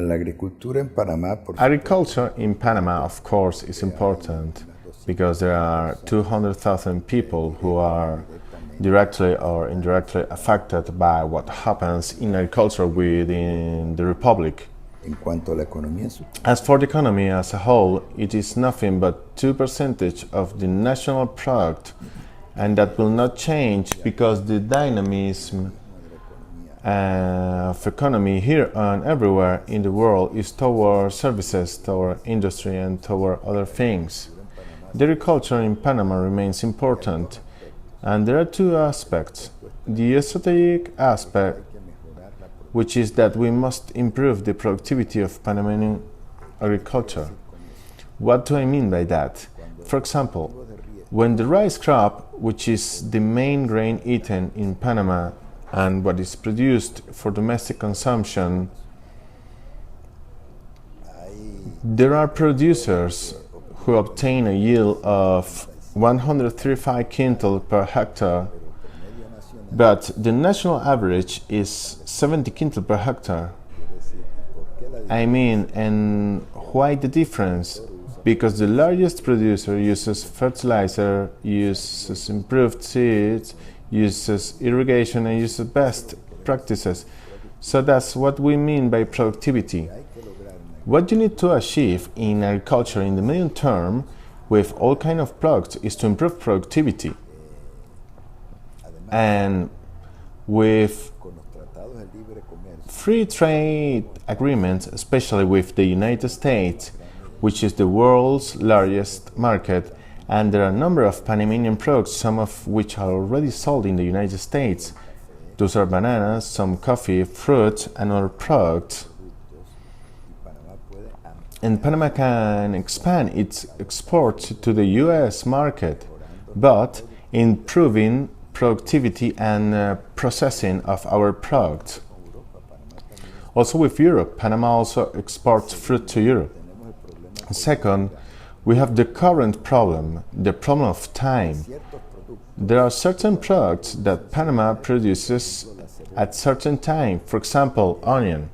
Agriculture in Panama, of course, is important because there are 200,000 people who are directly or indirectly affected by what happens in agriculture within the Republic. As for the economy as a whole, it is nothing but 2% of the national product, and that will not change because the dynamism of economy here and everywhere in the world is toward services, toward industry, and toward other things. The agriculture in Panama remains important, and there are two aspects. The strategic aspect, which is that we must improve the productivity of Panamanian agriculture. What do I mean by that? For example, when the rice crop, which is the main grain eaten in Panama and what is produced for domestic consumption, there are producers who obtain a yield of 135 quintal per hectare, but the national average is 70 quintal per hectare. I mean, and why the difference? Because the largest producer uses fertilizer, uses improved seeds, uses irrigation, and uses best practices. So that's what we mean by productivity. What you need to achieve in agriculture in the medium term with all kinds of products is to improve productivity. And with free trade agreements, especially with the United States, which is the world's largest market, and there are a number of Panamanian products, some of which are already sold in the United States. Those are bananas, some coffee, fruit, and other products. And Panama can expand its exports to the US market, but improving productivity and processing of our products. Also with Europe, Panama also exports fruit to Europe. Second, we have the current problem, the problem of time. There are certain products that Panama produces at certain time, for example, onion.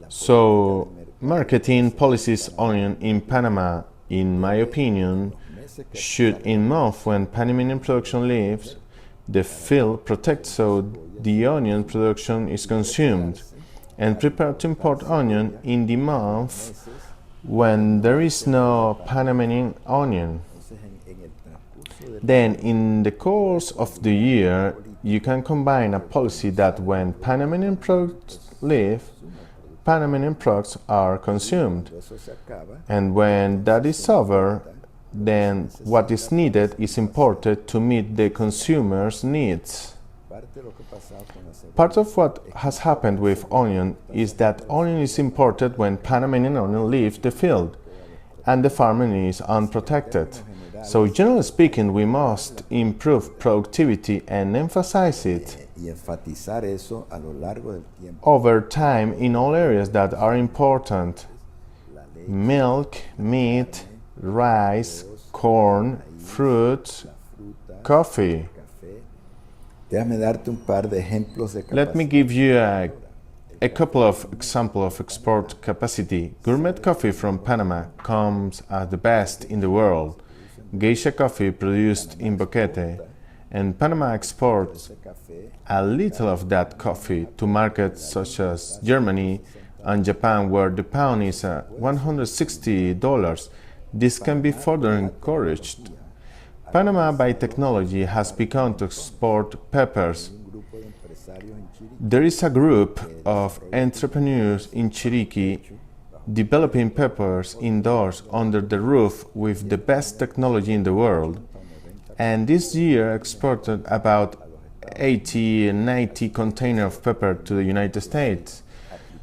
So, marketing policies onion in Panama, in my opinion, should involve when Panamanian production leaves the field protect so the onion production is consumed, and prepare to import onion in the month when there is no Panamanian onion. Then, in the course of the year, you can combine a policy that when Panamanian products leave, Panamanian products are consumed. And when that is over, then what is needed is imported to meet the consumer's needs. Part of what has happened with onion is that onion is imported when Panamanian onion leaves the field and the farmer is unprotected. So generally speaking, we must improve productivity and emphasize it over time in all areas that are important: milk, meat, rice, corn, fruit, coffee. Let me give you a couple of examples of export capacity. Gourmet coffee from Panama comes as the best in the world. Geisha coffee produced in Boquete, and Panama exports a little of that coffee to markets such as Germany and Japan, where the pound is $160. This can be further encouraged. Panama, by technology, has begun to export peppers. There is a group of entrepreneurs in Chiriquí developing peppers indoors under the roof with the best technology in the world. And this year exported about 80 and 90 containers of pepper to the United States.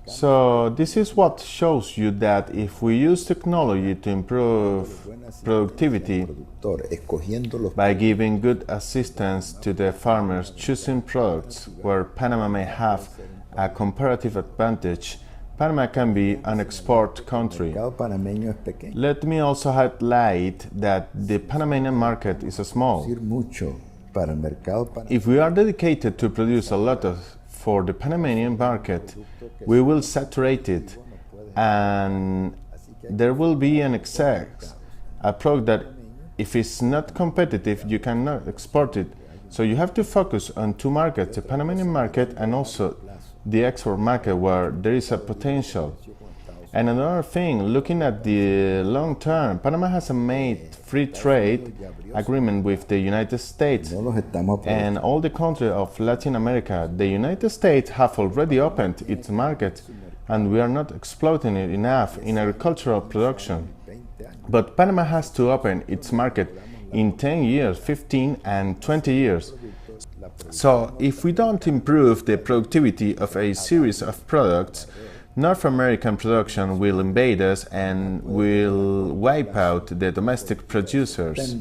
So this is what shows you that if we use technology to improve productivity by giving good assistance to the farmers choosing products where Panama may have a comparative advantage, Panama can be an export country. Let me also highlight that the Panamanian market is small. If we are dedicated to produce a lot of for the Panamanian market. We will saturate it, and there will be an excess, a product that if it's not competitive, you cannot export it. So you have to focus on two markets, the Panamanian market and also the export market, where there is a potential. And another thing, looking at the long term, Panama has made free trade agreement with the United States and all the countries of Latin America. The United States have already opened its market, and we are not exploiting it enough in agricultural production. But Panama has to open its market in 10 years, 15 and 20 years. So if we don't improve the productivity of a series of products, North American production will invade us and will wipe out the domestic producers.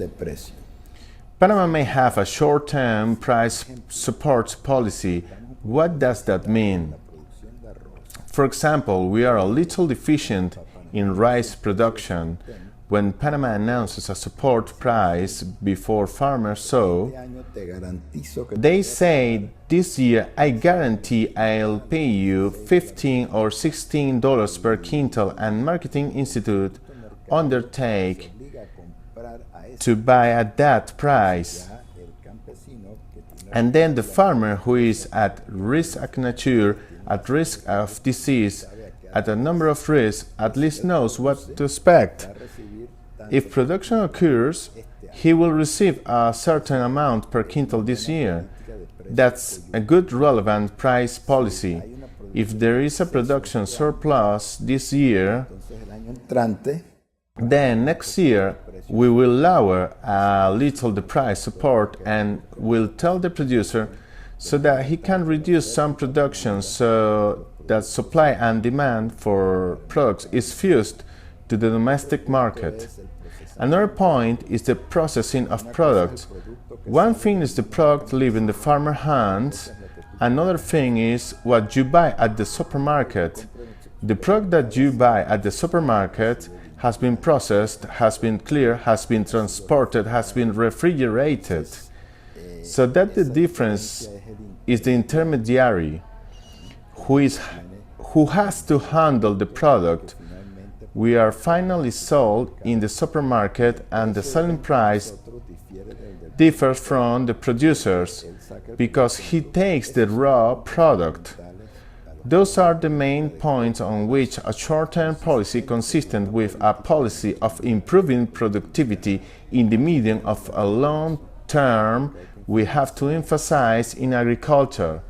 Panama may have a short-term price support policy. What does that mean? For example, we are a little deficient in rice production. When Panama announces a support price before farmers sow, they say, this year I guarantee I'll pay you $15 or $16 per quintal, and Marketing Institute undertake to buy at that price. And then the farmer who is at risk of nature, at risk of disease, at a number of risks, at least knows what to expect. If production occurs, he will receive a certain amount per quintal this year. That's a good relevant price policy. If there is a production surplus this year, then next year we will lower a little the price support and will tell the producer so that he can reduce some production, so that supply and demand for products is fused to the domestic market. Another point is the processing of products. One thing is the product leaving the farmer's hands. Another thing is what you buy at the supermarket. The product that you buy at the supermarket has been processed, has been cleared, has been transported, has been refrigerated. So that the difference is the intermediary who has to handle the product. We are finally sold in the supermarket, and the selling price differs from the producers because he takes the raw product. Those are the main points on which a short-term policy consistent with a policy of improving productivity in the medium of a long term we have to emphasize in agriculture.